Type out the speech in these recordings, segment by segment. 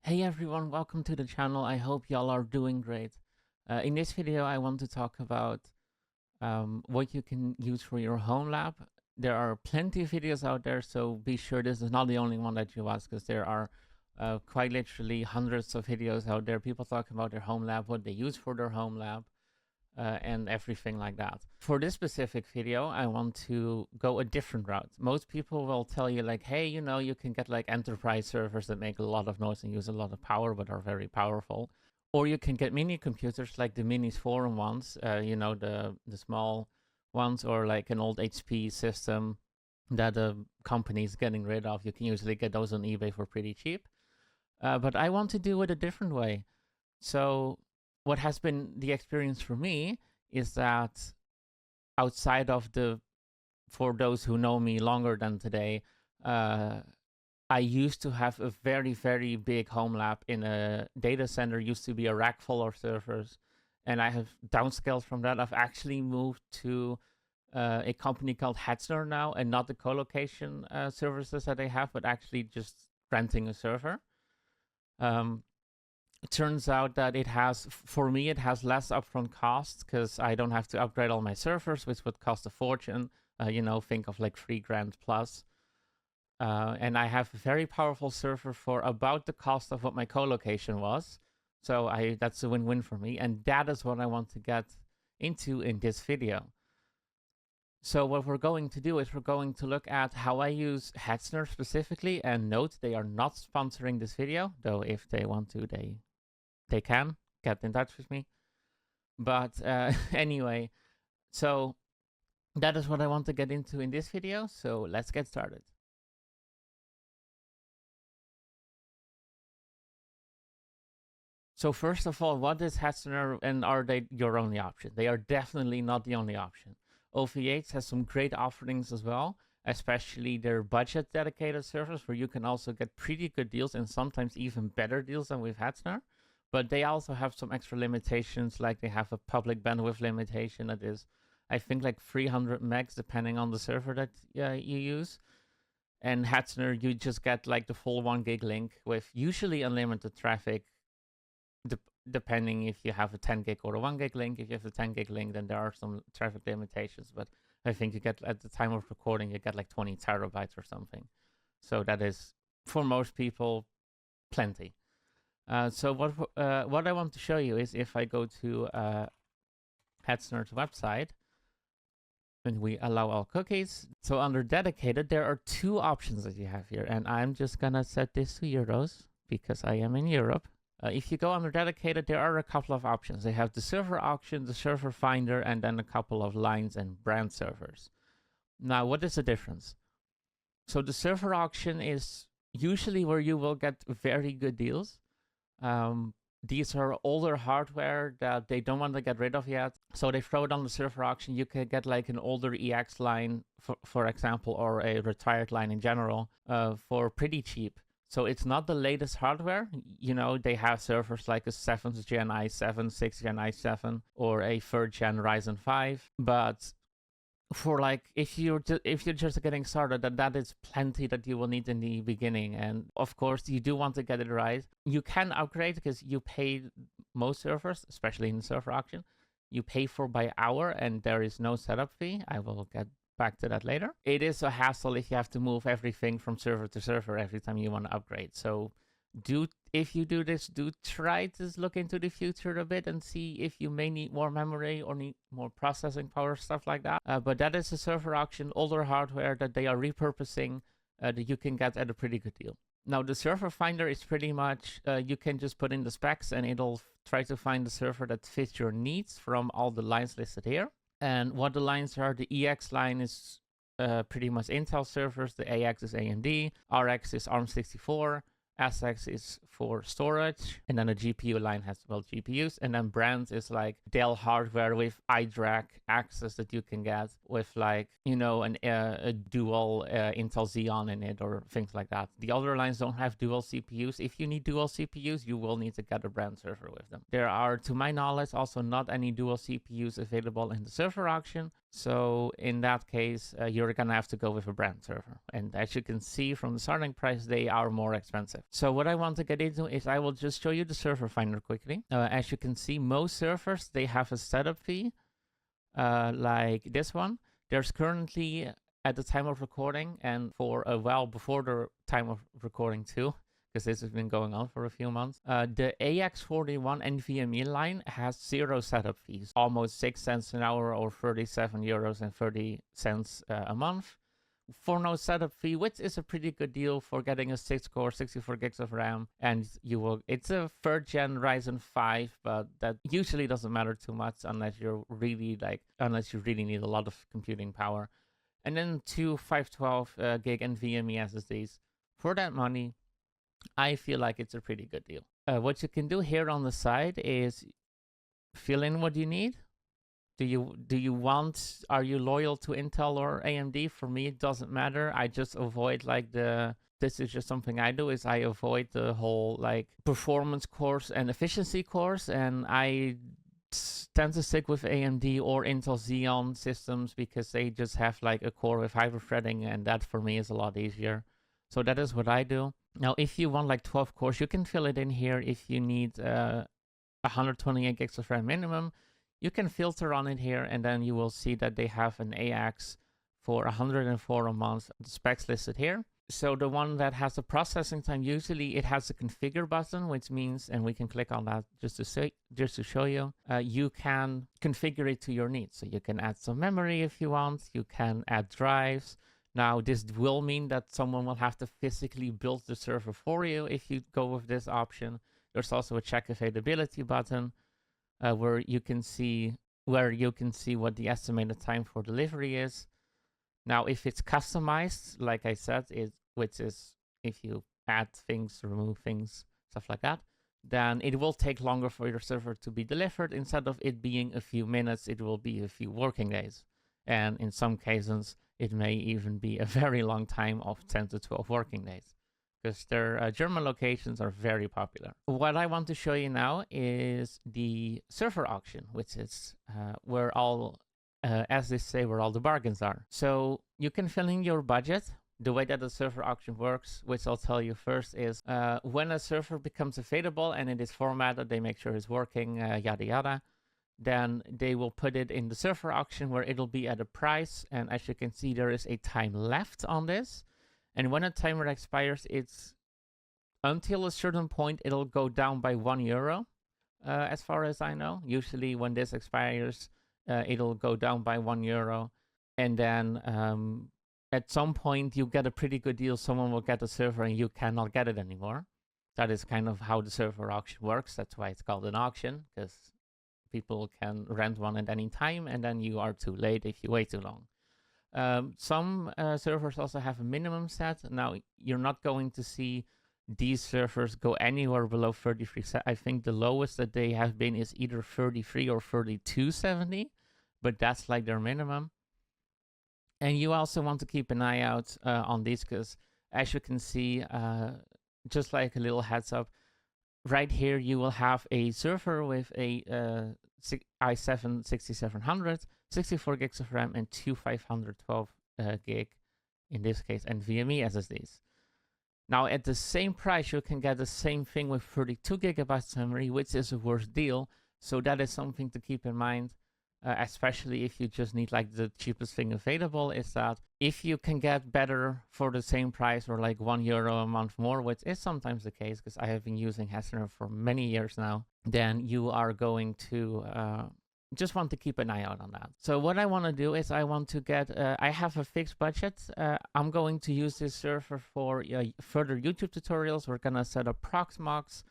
Hey everyone, welcome to the channel. I hope y'all are doing great. In this video, I want to talk about what you can use for your home lab. There are plenty of videos out there, so be sure this is not the only one that you watch, because there are quite literally hundreds of videos out there. People talking about their home lab, what they use for their home lab, and everything like that. For this specific video, I want to go a different route. Most people will tell you like, hey, you can get like enterprise servers that make a lot of noise and use a lot of power, but are very powerful. Or you can get mini computers like the Minis forum ones, the small ones, or like an old HP system that a company is getting rid of. You can usually get those on eBay for pretty cheap. But I want to do it a different way. So what has been the experience for me is that outside of for those who know me longer than today, I used to have a very, very big home lab in a data center, used to be a rack full of servers, and I have downscaled from that. I've actually moved to a company called Hetzner now, and not the co-location services that they have, but actually just renting a server. It turns out that for me, it has less upfront costs because I don't have to upgrade all my servers, which would cost a fortune. Think of like $3,000 plus. And I have a very powerful server for about the cost of what my co-location was. So that's a win-win for me. And that is what I want to get into in this video. So what we're going to do is we're going to look at how I use Hetzner specifically. And note, they are not sponsoring this video, though if they want to, they can get in touch with me. But anyway, so that is what I want to get into in this video. So let's get started. So first of all, what is Hetzner, and are they your only option? They are definitely not the only option. OVH has some great offerings as well, especially their budget dedicated servers, where you can also get pretty good deals and sometimes even better deals than with Hetzner. But they also have some extra limitations, like they have a public bandwidth limitation that is, I think, like 300 megs, depending on the server that you use. And Hetzner, you just get like the full 1 gig link with usually unlimited traffic, depending if you have a 10 gig or a 1 gig link. If you have a 10 gig link, then there are some traffic limitations. But I think you get, at the time of recording, you get like 20 terabytes or something. So that is, for most people, plenty. So what I want to show you is if I go to Hetzner's website and we allow all cookies. So under dedicated, there are two options that you have here, and I'm just gonna set this to euros because I am in Europe. If you go under dedicated, there are a couple of options. They have the server auction, the server finder, and then a couple of lines and brand servers. Now, what is the difference? So the server auction is usually where you will get very good deals. These are older hardware that they don't want to get rid of yet, so they throw it on the server auction. You can get like an older EX line, for example, or a retired line in general, for pretty cheap. So it's not the latest hardware. They have servers like a 7th gen i7, 6th gen i7, or a 3rd gen Ryzen 5, but for like, if you're just getting started, that is plenty that you will need in the beginning. And of course, you do want to get it right. You can upgrade because you pay, most servers, especially in the server auction, you pay for by hour and there is no setup fee. I will get back to that later. It is a hassle if you have to move everything from server to server every time you want to upgrade. So if you do this, do try to look into the future a bit and see if you may need more memory or need more processing power, stuff like that. But that is a server auction, older hardware that they are repurposing, that you can get at a pretty good deal. Now, the server finder is pretty much, you can just put in the specs and it'll try to find the server that fits your needs from all the lines listed here. And what the lines are, the EX line is pretty much Intel servers, the AX is AMD, RX is ARM64, SX is for storage, and then the GPU line has, well, GPUs, and then brands is like Dell hardware with iDRAC access that you can get with like, a dual Intel Xeon in it or things like that. The other lines don't have dual CPUs. If you need dual CPUs, you will need to get a brand server with them. There are, to my knowledge, also not any dual CPUs available in the server auction, So in that case, you're gonna have to go with a brand server. And as you can see from the starting price, they are more expensive. So what I want to get into is I will just show you the server finder quickly. As you can see, most servers, they have a setup fee like this one. There's currently, at the time of recording, and for a while before the time of recording too, because this has been going on for a few months, the AX41 NVMe line has 0 setup fees, almost 6 cents an hour or 37 euros and 30 cents a month for no setup fee, which is a pretty good deal for getting a 6-core 64 gigs of RAM. And it's a 3rd gen Ryzen 5, but that usually doesn't matter too much unless you really need a lot of computing power. And then 2 512 gig NVMe SSDs. For that money, I feel like it's a pretty good deal. What you can do here on the side is fill in what you need. Are you loyal to Intel or AMD? For me, it doesn't matter. I just avoid this is just something I do, is I avoid the whole performance cores and efficiency cores, and I tend to stick with AMD or Intel Xeon systems because they just have a core with hyper-threading, and that for me is a lot easier. So that is what I do. Now, if you want 12 cores, you can fill it in here. If you need 128 gigs of RAM minimum, you can filter on it here, and then you will see that they have an AX for 104 a month. The specs listed here. So the one that has the processing time, usually it has a configure button, which means, and we can click on that just to show you, you can configure it to your needs. So you can add some memory if you want. You can add drives. Now, this will mean that someone will have to physically build the server for you if you go with this option. There's also a check availability button where you can see what the estimated time for delivery is. Now, if it's customized, like I said, which is if you add things, remove things, stuff like that, then it will take longer for your server to be delivered. Instead of it being a few minutes, it will be a few working days. And in some cases, it may even be a very long time of 10 to 12 working days, because their German locations are very popular. What I want to show you now is the server auction, which is where all, as they say, where all the bargains are. So you can fill in your budget. The way that the server auction works, which I'll tell you first, is when a server becomes available and it is formatted, they make sure it's working, yada yada, then they will put it in the server auction where it'll be at a price. And as you can see, there is a time left on this. And when a timer expires, it's until a certain point, it'll go down by €1, as far as I know. Usually when this expires, it'll go down by €1. And then at some point, you get a pretty good deal. Someone will get the server and you cannot get it anymore. That is kind of how the server auction works. That's why it's called an auction, because people can rent one at any time, and then you are too late if you wait too long. Some servers also have a minimum set. Now, you're not going to see these servers go anywhere below 33. I think the lowest that they have been is either 33 or 3270, but that's their minimum. And you also want to keep an eye out on these, because as you can see, just like a little heads up, right here you will have a server with a i7 6700, 64 gigs of RAM, and 2 512 gig, in this case, NVMe SSDs. Now, at the same price, you can get the same thing with 32 gigabytes memory, which is a worse deal. So that is something to keep in mind, especially if you just need the cheapest thing available, is that if you can get better for the same price, or €1 a month more, which is sometimes the case, because I have been using Hetzner for many years now, then you are going to just want to keep an eye out on that. So what I want to do is I want to get, I have a fixed budget. I'm going to use this server for further YouTube tutorials. We're going to set up Proxmox,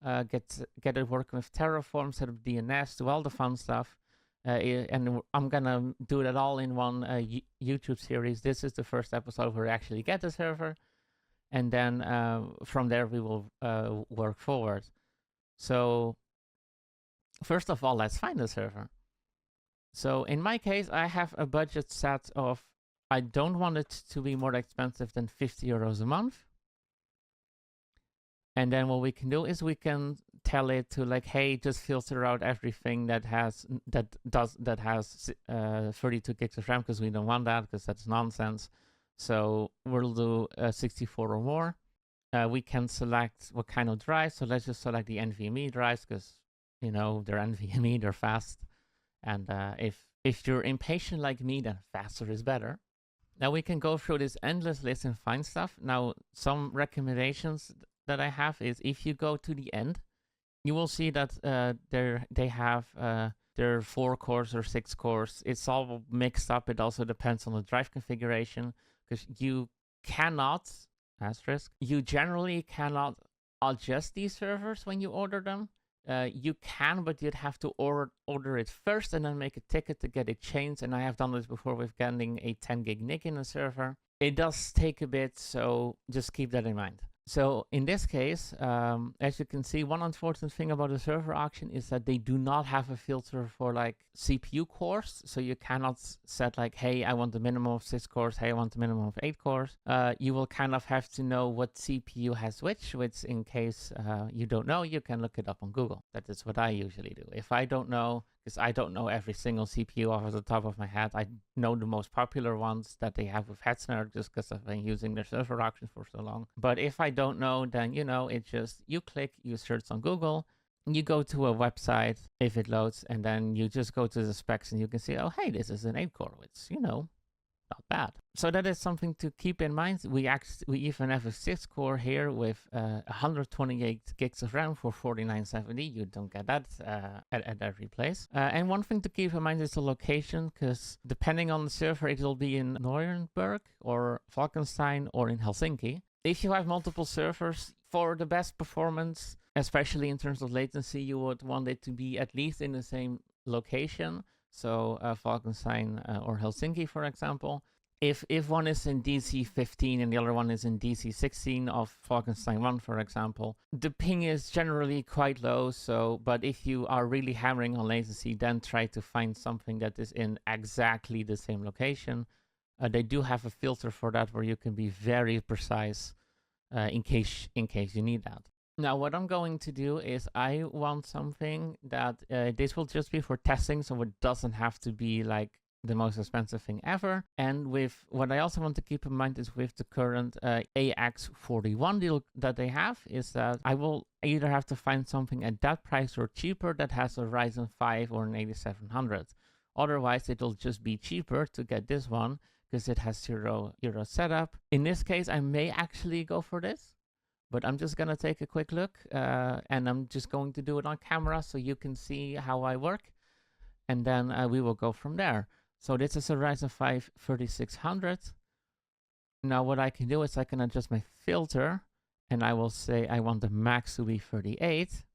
get it working with Terraform, set up DNS, do all the fun stuff. And I'm going to do that all in one YouTube series. This is the first episode where we actually get the server. And then from there, we will work forward. So first of all, let's find the server. So in my case, I have a budget set of, I don't want it to be more expensive than €50 a month. And then what we can do is we can tell it to like, hey, just filter out everything that has 32 gigs of RAM, because we don't want that, because that's nonsense. So we'll do 64 or more. We can select what kind of drive. So let's just select the NVMe drives, because they're NVMe, they're fast. And if you're impatient like me, then faster is better. Now we can go through this endless list and find stuff. Now, some recommendations that I have is if you go to the end, you will see that they have their 4 cores or 6 cores. It's all mixed up. It also depends on the drive configuration, because you generally cannot adjust these servers when you order them. You can, but you'd have to order it first and then make a ticket to get it changed. And I have done this before with getting a 10 gig NIC in a server. It does take a bit, so just keep that in mind. So in this case, as you can see, one unfortunate thing about the server auction is that they do not have a filter for like CPU cores. So you cannot set like, hey, I want a minimum of 6 cores. Hey, I want a minimum of 8 cores. You will kind of have to know what CPU has which in case you don't know, you can look it up on Google. That is what I usually do. If I don't know, because I don't know every single CPU off the top of my head, I know the most popular ones that they have with Hetzner, just because I've been using their server auctions for so long. But if I don't know, then it's just you click, you search on Google, you go to a website if it loads, and then you just go to the specs and you can see, oh, hey, this is an 8 core, which not bad. So that is something to keep in mind. We even have a 6 core here with 128 gigs of RAM for $49.70. You don't get that at every place. And one thing to keep in mind is the location, because depending on the server, it will be in Nuremberg or Falkenstein or in Helsinki. If you have multiple servers, for the best performance, especially in terms of latency, you would want it to be at least in the same location. So Falkenstein or Helsinki, for example. If one is in DC15 and the other one is in DC16 of Falkenstein 1, for example, the ping is generally quite low. But if you are really hammering on latency, then try to find something that is in exactly the same location. They do have a filter for that where you can be very precise in case you need that. Now, what I'm going to do is I want something that this will just be for testing, so it doesn't have to be like the most expensive thing ever. And with what I also want to keep in mind is with the current AX41 deal that they have, is that I will either have to find something at that price or cheaper that has a Ryzen 5 or an 8700. Otherwise, it'll just be cheaper to get this one because it has €0 setup. In this case, I may actually go for this. But I'm just going to take a quick look and I'm just going to do it on camera so you can see how I work. And then we will go from there. So this is a Ryzen 5 3600. Now what I can do is I can adjust my filter and I will say I want the max to be 38.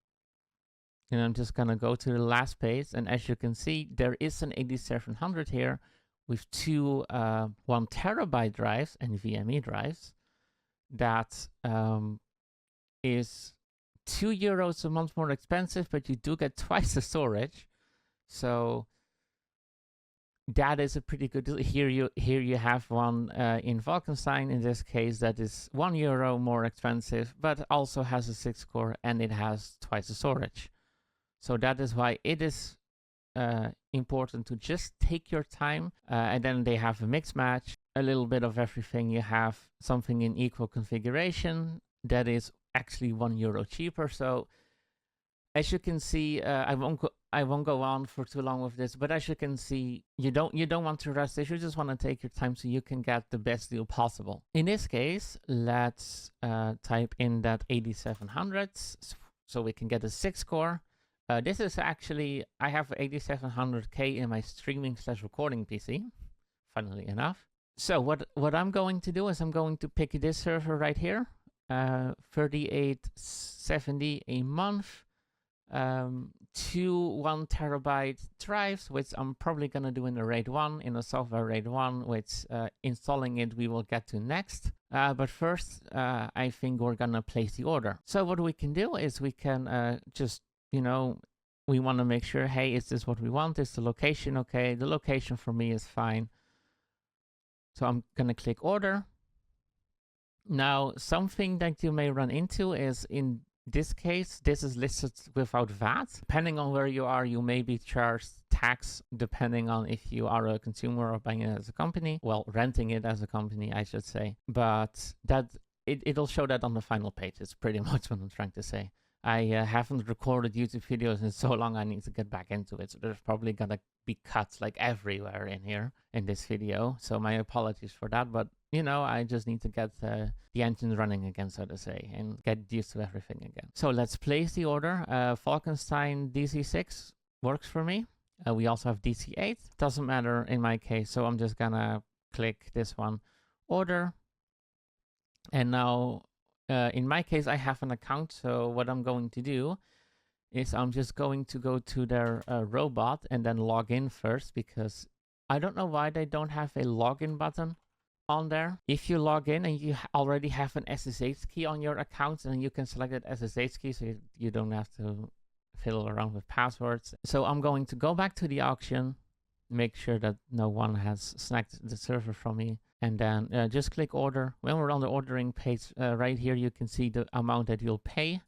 And I'm just going to go to the last page. And as you can see, there is an 8700 here with two 1 terabyte drives and NVMe drives. That is €2 a month more expensive, but you do get twice the storage. So that is a pretty good deal. Here you have one in Falkenstein, in this case, that is €1 more expensive, but also has a 6 core and it has twice the storage. So that is why it is important to just take your time. And then they have a mix match, a little bit of everything. You have something in equal configuration that is actually €1 cheaper. So as you can see, I won't go on for too long with this, but as you can see, you don't want to rush this. You just want to take your time so you can get the best deal possible. In this case, let's type in that 8700 so we can get a 6 core. This is actually, I have 8700K in my streaming/recording PC, funnily enough. So what I'm going to do is I'm going to pick this server right here, 3870 a month, 2 1 terabyte drives, which I'm probably going to do in a RAID 1, in a software RAID 1, which installing it we will get to next. But first, I think we're going to place the order. So what we can do is we can just, we want to make sure, hey, is this what we want? Is the location okay? The location for me is fine. So I'm going to click order. Now, something that you may run into is in this case, this is listed without VAT. Depending on where you are, you may be charged tax depending on if you are a consumer or buying it as a company. Well, renting it as a company, I should say. But it'll show that on the final page. It's pretty much what I'm trying to say. I haven't recorded YouTube videos in so long, I need to get back into it. So there's probably gonna be cuts like everywhere in here in this video. So my apologies for that, but you know, I just need to get the engine running again, so to say, and get used to everything again. So let's place the order. Falkenstein DC6 works for me. We also have DC8. Doesn't matter in my case, so I'm just gonna click this one, order. And now, in my case, I have an account, so what I'm going to do is I'm just going to go to their robot and then log in first, because I don't know why they don't have a login button on there. If you log in and you already have an SSH key on your account, then you can select that SSH key, so you don't have to fiddle around with passwords. So I'm going to go back to the auction, make sure that no one has snagged the server from me, and then just click order. When we're on the ordering page, right here you can see the amount that you'll pay.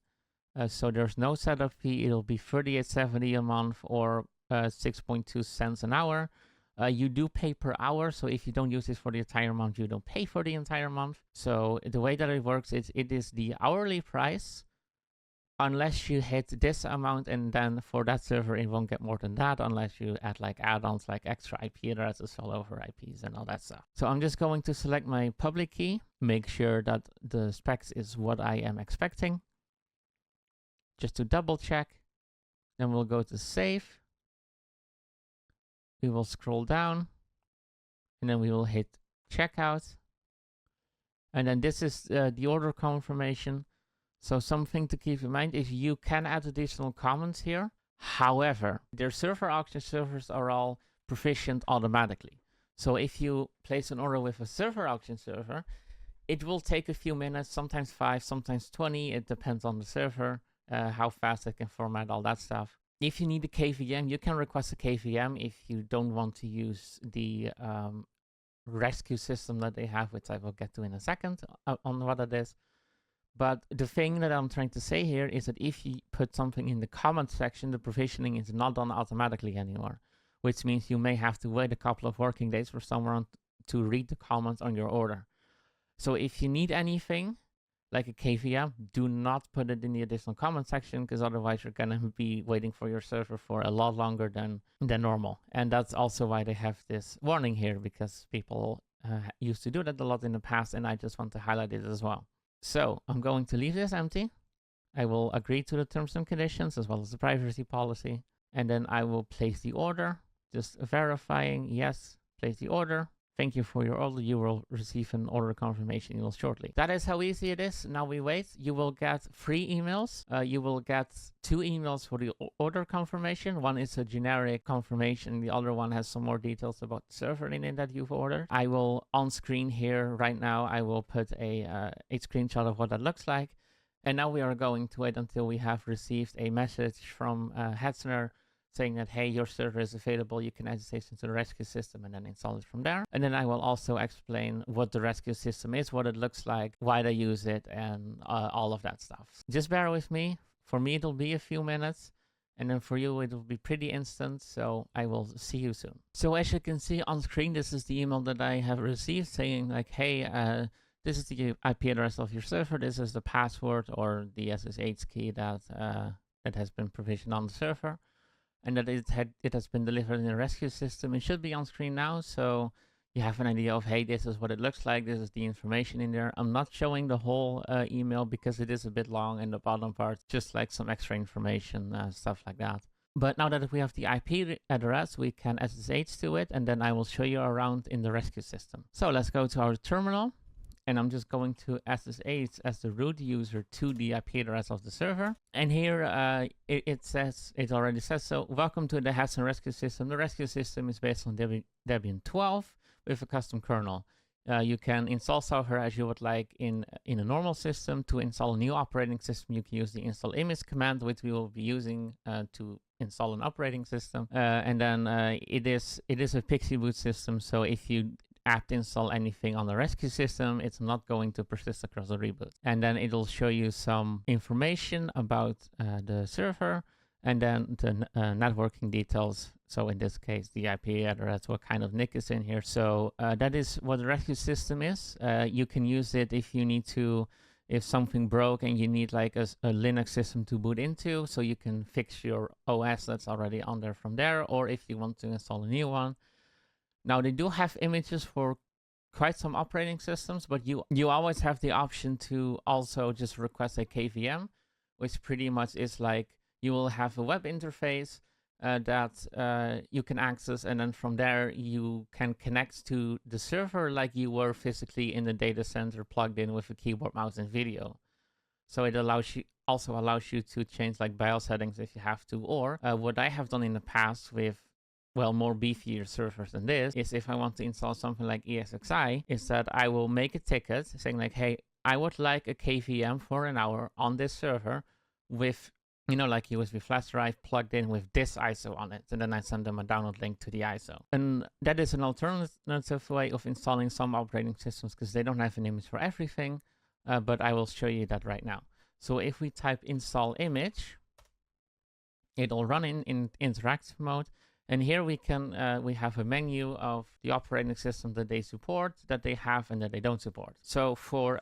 So there's no setup fee. It'll be $38.70 a month or 6.2 cents an hour. You do pay per hour, so if you don't use this for the entire month, you don't pay for the entire month. So the way that it works is it is the hourly price unless you hit this amount, and then for that server it won't get more than that unless you add like add-ons like extra IP addresses, failover IPs and all that stuff. So I'm just going to select my public key, make sure that the specs is what I am expecting, just to double check. Then we'll go to save. We will scroll down and then we will hit checkout. And then this is the order confirmation. So something to keep in mind is you can add additional comments here. However, their server auction servers are all provisioned automatically. So if you place an order with a server auction server, it will take a few minutes, sometimes 5, sometimes 20. It depends on the server, how fast it can format, all that stuff. If you need a KVM, you can request a KVM if you don't want to use the rescue system that they have, which I will get to in a second on what it is. But the thing that I'm trying to say here is that if you put something in the comment section, the provisioning is not done automatically anymore, which means you may have to wait a couple of working days for someone to read the comments on your order. So if you need anything, like a KVM, do not put it in the additional comment section, because otherwise you're gonna be waiting for your server for a lot longer than normal. And that's also why they have this warning here, because people used to do that a lot in the past, and I just want to highlight it as well. So I'm going to leave this empty. I will agree to the terms and conditions as well as the privacy policy, and then I will place the order, just verifying, yes, place the order. Thank you for your order. You will receive an order confirmation email shortly. That is how easy it is. Now we wait. You will get 3 emails. You will get 2 emails for the order confirmation. One is a generic confirmation. The other one has some more details about the server in it that you've ordered. I will, on screen here right now, I will put a screenshot of what that looks like. And now we are going to wait until we have received a message from Hetzner saying that, hey, your server is available, you can add this into the rescue system and then install it from there. And then I will also explain what the rescue system is, what it looks like, why they use it, and all of that stuff. Just bear with me. For me, it'll be a few minutes, and then for you, it'll be pretty instant, so I will see you soon. So as you can see on screen, this is the email that I have received saying like, hey, this is the IP address of your server, this is the password or the SSH key that has been provisioned on the server, and that it has been delivered in the rescue system. It should be on screen now, so you have an idea of, hey, this is what it looks like, this is the information in there. I'm not showing the whole email because it is a bit long, and the bottom part, just like some extra information, stuff like that. But now that we have the IP address, we can SSH to it, and then I will show you around in the rescue system. So let's go to our terminal. And I'm just going to SSH as the root user to the IP address of the server. And here it already says, so welcome to the Hetzner rescue system. The rescue system is based on Debian 12 with a custom kernel. You can install software as you would like in a normal system. To install a new operating system, you can use the install image command, which we will be using to install an operating system. And then it is a PXE boot system. So if you apt install anything on the rescue system, it's not going to persist across the reboot. And then it'll show you some information about the server, and then the networking details. So in this case, the IP address, what kind of NIC is in here. So that is what the rescue system is. You can use it if you need to, if something broke and you need like a Linux system to boot into, so you can fix your OS that's already on there from there, or if you want to install a new one. Now they do have images for quite some operating systems, but you always have the option to also just request a KVM, which pretty much is like you will have a web interface that you can access, and then from there you can connect to the server like you were physically in the data center plugged in with a keyboard, mouse, and video. So it also allows you to change like BIOS settings if you have to, or what I have done in the past with, well, more beefier servers than this, is if I want to install something like ESXi, is that I will make a ticket saying like, hey, I would like a KVM for an hour on this server with, you know, like USB flash drive plugged in with this ISO on it. And then I send them a download link to the ISO. And that is an alternative way of installing some operating systems because they don't have an image for everything. But I will show you that right now. So if we type install image, it'll run in interactive mode. And here we can we have a menu of the operating system that they support, that they have, and that they don't support. So for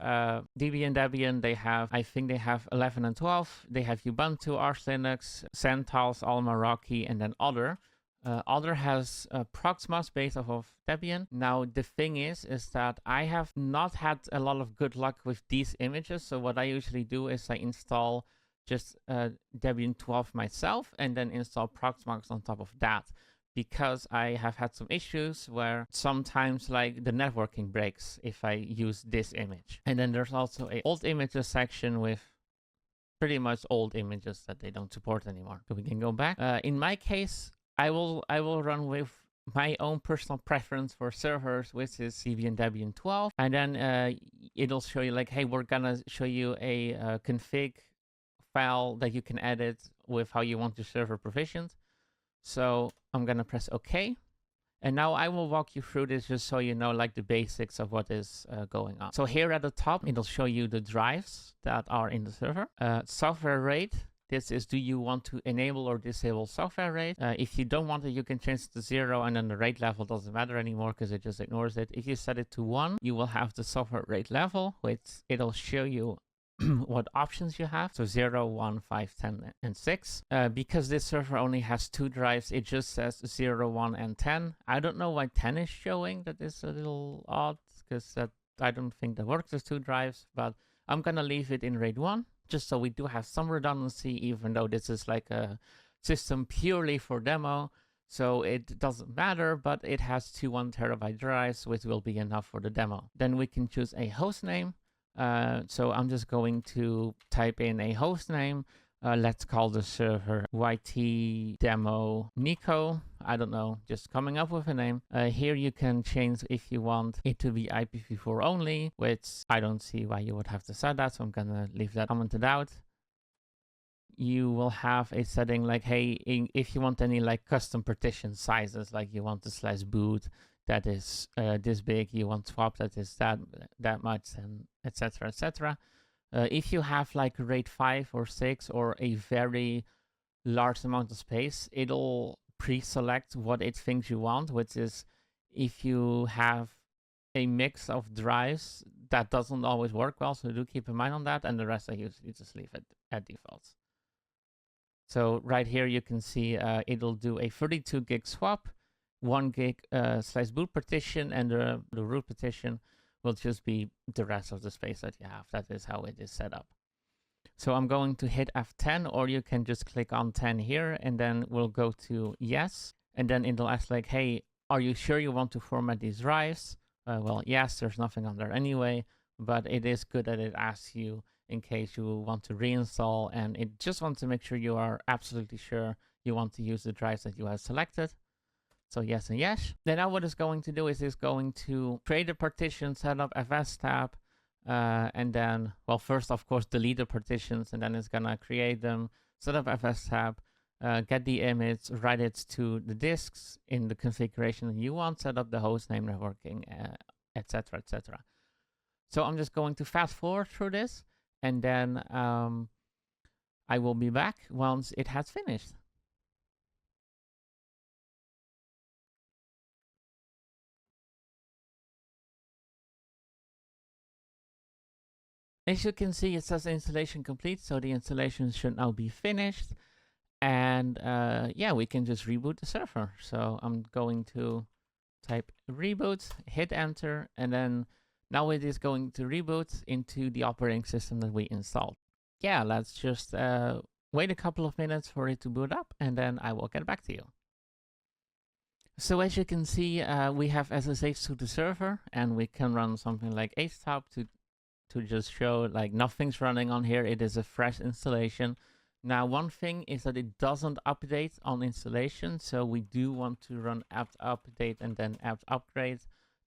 Debian, they have, I think they have 11 and 12. They have Ubuntu, Arch Linux, CentOS, Alma, Rocky, and then Other. Other has Proxmox based off of Debian. Now the thing is that I have not had a lot of good luck with these images. So what I usually do is I install just Debian 12 myself and then install Proxmox on top of that, because I have had some issues where sometimes like the networking breaks if I use this image. And then there's also a old images section with pretty much old images that they don't support anymore. So we can go back. In my case, I will run with my own personal preference for servers, which is Debian 12. And then it'll show you like, hey, we're gonna show you a config file that you can edit with how you want your server provisioned. So I'm gonna press OK. And now I will walk you through this just so you know like the basics of what is going on. So here at the top, it'll show you the drives that are in the server. Software rate. This is, do you want to enable or disable software rate? If you don't want it, you can change it to 0, and then the rate level doesn't matter anymore because it just ignores it. If you set it to 1, you will have the software rate level, which it'll show you what options you have. So 0, 1, 5, 10, and 6. Because this server only has 2 drives, it just says 0, 1, and 10. I don't know why 10 is showing. That is a little odd because I don't think that works as 2 drives, but I'm gonna leave it in RAID 1. Just so we do have some redundancy, even though this is like a system purely for demo. So it doesn't matter, but it has 2 1 terabyte drives, which will be enough for the demo. Then we can choose a host name. So I'm just going to type in a host name. Let's call the server YT Demo Nico. I don't know, just coming up with a name. Here you can change if you want it to be IPv4 only, which I don't see why you would have to set that, so I'm gonna leave that commented out. You will have a setting like, hey, if you want any like custom partition sizes, like you want the /boot that is this big, you want swap that is that much, and etc. etc. If you have like RAID 5 or 6 or a very large amount of space, it'll pre-select what it thinks you want, which is if you have a mix of drives, that doesn't always work well, so do keep in mind on that, and the rest I usually just leave it at default. So right here you can see it'll do a 32 gig swap, 1 gig /boot partition, and the root partition will just be the rest of the space that you have. That is how it is set up. So I'm going to hit F10, or you can just click on 10 here, and then we'll go to yes. And then it'll ask like, hey, are you sure you want to format these drives? Well, yes, there's nothing on there anyway, but it is good that it asks you in case you want to reinstall, and it just wants to make sure you are absolutely sure you want to use the drives that you have selected. So yes and yes. Then now what it's going to do is it's going to create a partition, set up FS tab, and then, well, first, of course, delete the partitions, and then it's going to create them, set up FS tab, get the image, write it to the disks in the configuration that you want, set up the hostname, networking, etc., etc. So I'm just going to fast forward through this, and then I will be back once it has finished. As you can see, it says installation complete, so the installation should now be finished. And yeah, we can just reboot the server. So I'm going to type reboot, hit enter, and then now it is going to reboot into the operating system that we installed. Yeah, let's just wait a couple of minutes for it to boot up, and then I will get back to you. So as you can see, we have SSH to the server, and we can run something like htop to just show like nothing's running on here. It is a fresh installation. Now, one thing is that it doesn't update on installation, so we do want to run apt update and then apt upgrade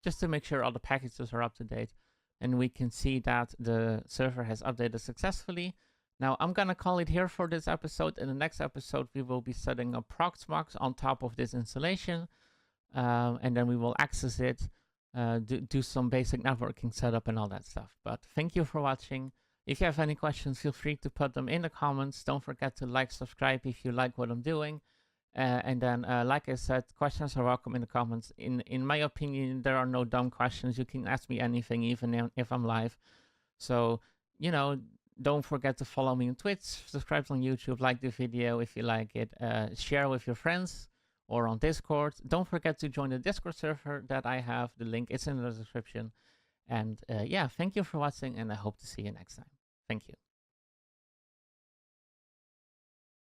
just to make sure all the packages are up to date. And we can see that the server has updated successfully. Now, I'm gonna call it here for this episode. In the next episode, we will be setting up Proxmox on top of this installation, and then we will access it, do some basic networking setup and all that stuff. But thank you for watching. If you have any questions, feel free to put them in the comments. Don't forget to like, subscribe if you like what I'm doing. And then, like I said, questions are welcome in the comments. In my opinion, there are no dumb questions. You can ask me anything, even if I'm live. So, you know, don't forget to follow me on Twitch, subscribe on YouTube, like the video if you like it, share with your friends or on Discord. Don't forget to join the Discord server that I have. The link is in the description. And yeah, thank you for watching, and I hope to see you next time. Thank you.